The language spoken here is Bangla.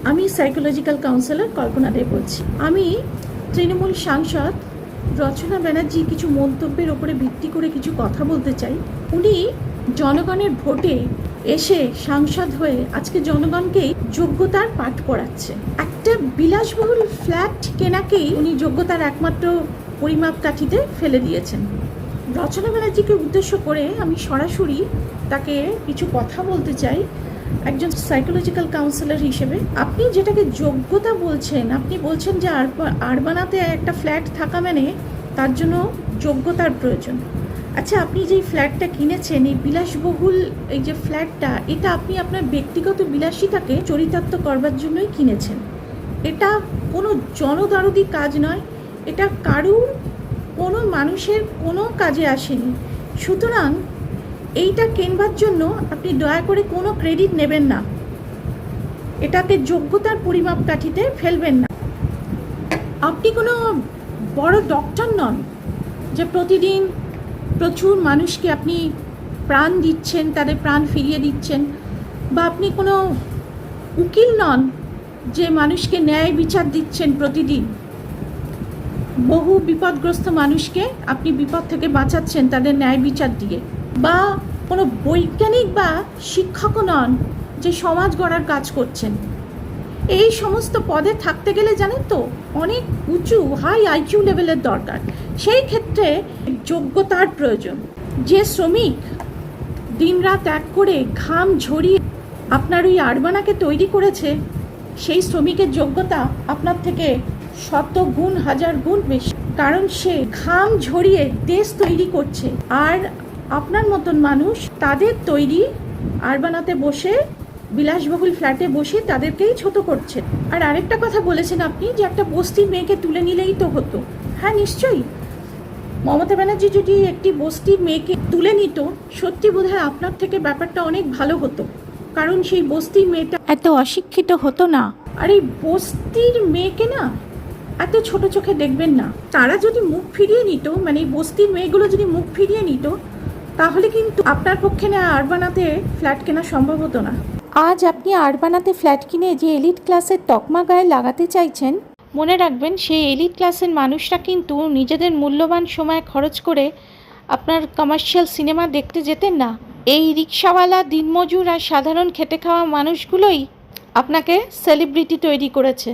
আমি সাইকোলজিক্যাল কাউন্সিলর কল্পনা দে বলছি। আমি তৃণমূল সাংসদ রচনা ব্যানার্জি কিছু মন্তব্যের ওপরে ভিত্তি করে কিছু কথা বলতে চাই। উনি জনগণের ভোটে এসে সাংসদ হয়ে আজকে জনগণকেই যোগ্যতার পাঠ পড়াচ্ছে। একটা বিলাসবহুল ফ্ল্যাট কেনাকেই উনি যোগ্যতার একমাত্র পরিমাপ কাঠিতে ফেলে দিয়েছেন। রচনা ব্যানার্জিকে উদ্দেশ্য করে আমি সরাসরি তাকে কিছু কথা বলতে চাই। একজন সাইকোলজিক্যাল কাউন্সিলর হিসেবে আপনি যেটাকে যোগ্যতা বলছেন, আপনি বলছেন যে আরবানাতে একটা ফ্ল্যাট থাকা মানে তার জন্য যোগ্যতার প্রয়োজন। আচ্ছা, আপনি যেই ফ্ল্যাটটা কিনেছেন, এই বিলাসবহুল এই যে ফ্ল্যাটটা, এটা আপনি আপনার ব্যক্তিগত বিলাসিতাকে চরিতার্থ করবার জন্যই কিনেছেন। এটা কোনো জনদরদি কাজ নয়, এটা কারুর কোনো মানুষের কোনো কাজে আসেনি। সুতরাং এইটা কেনবার জন্য আপনি দয়া করে কোনো ক্রেডিট নেবেন না, এটাকে যোগ্যতার পরিমাপ কাঠিতে ফেলবেন না। আপনি কোনো বড় ডক্টর নন যে প্রতিদিন প্রচুর মানুষকে আপনি প্রাণ দিচ্ছেন, তাদের প্রাণ ফিরিয়ে দিচ্ছেন, বা আপনি কোনো উকিল নন যে মানুষকে ন্যায় বিচার দিচ্ছেন প্রতিদিন। বহু বিপদগ্রস্ত মানুষকে আপনি বিপদ থেকে বাঁচাচ্ছেন তাদের ন্যায় বিচার দিয়ে। বা কোনো বৈজ্ঞানিক বা শিক্ষকও নন যে সমাজ গড়ার কাজ করছেন। এই সমস্ত পদে থাকতে গেলে জানেন তো অনেক উঁচু হাই আইকিউ লেভেলের দরকার। সেই ক্ষেত্রে যোগ্যতার প্রয়োজন। যে শ্রমিক দিনরাত এক করে ঘাম ঝরিয়ে আপনার ওই আরবানাকে তৈরি করেছে, সেই শ্রমিকের যোগ্যতা আপনার থেকে শত গুণ হাজার গুণ বেশি, কারণ সে ঘাম ঝরিয়ে দেশ তৈরি করছে। আর আপনার মতন মানুষ তাদের তৈরি আরবানাতে বসে বিলাসবহুল ফ্ল্যাটে বসে তাদেরকেই ছোট করছে। আর আরেকটা কথা বলেছেন আপনি যে একটা বস্তির মেয়েকে তুলে নিলেই তো হতো। হ্যাঁ, নিশ্চয়ই মমতা ব্যানার্জি যদি একটি বস্তির মেয়েকে তুলে নিত, সত্যি বোধহয় আপনার থেকে ব্যাপারটা অনেক ভালো হতো, কারণ সেই বস্তির মেয়েটা এত অশিক্ষিত হতো না। আর এই বস্তির মেয়েকে না এত ছোট চোখে দেখবেন না। তারা যদি মুখ ফিরিয়ে নিত, মানে এই বস্তির মেয়েগুলো যদি মুখ ফিরিয়ে নিত, তাহলে কিন্তু আপনার পক্ষে না আরবানাতে ফ্ল্যাট কেনা সম্ভব হতো না। আজ আপনি আরবানাতে ফ্ল্যাট কিনে যে এলিট ক্লাসের তকমা গায়ে লাগাতে চাইছেন, মনে রাখবেন সেই এলিট ক্লাসের মানুষরা কিন্তু নিজেদের মূল্যবান সময় খরচ করে আপনার কমার্শিয়াল সিনেমা দেখতে যেতেন না। এই রিক্সাওয়ালা, দিনমজুর আর সাধারণ খেটে খাওয়া মানুষগুলোই আপনাকে সেলিব্রিটি তৈরি করেছে।